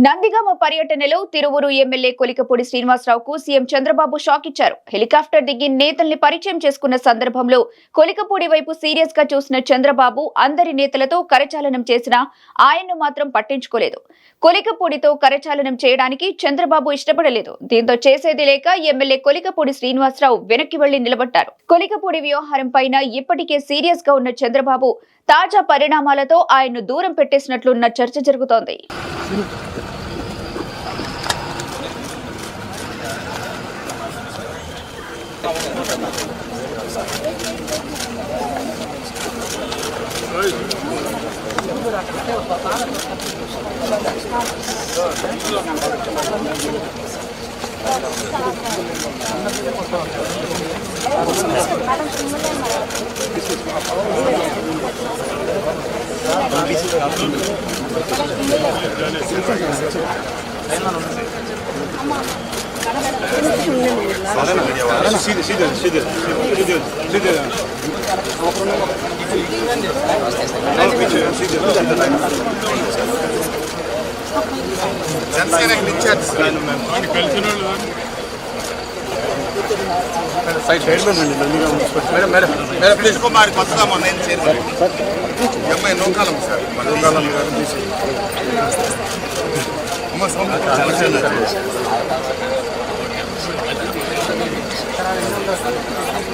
నందిగామ పర్యటనలో తిరువురు ఎమ్మెల్యే కొలికపూడి శ్రీనివాసరావుకు CM Chandrababu shock ఇచ్చారు. హెలికాప్టర్ దిగి నేతల్ని పరిచయం చేసుకున్న సందర్భంలో కొలికపూడి వైపు సీరియస్ గా చూసిన చంద్రబాబు అందరి నేతలతో కరచాలనం చేసినా ఆయన్ను మాత్రం పట్టించుకోలేదు. కొలికపూడితో కరచాలనం చేయడానికి చంద్రబాబు ఇష్టపడలేదు. దీంతో చేసేది లేక ఎమ్మెల్యే కొలికపూడి శ్రీనివాసరావు వెనక్కి వెళ్లి నిలబడ్డారు. కొలికపూడి వ్యవహారం పైన ఇప్పటికే సీరియస్ గా ఉన్న చంద్రబాబు తాజా పరిణామాలతో ఆయన్ను దూరం పెట్టేసినట్లున్న చర్చ జరుగుతోంది. కుమారి కొత్తగా మొన్న అమ్మాయి నూకాలం సార్ నూకాలం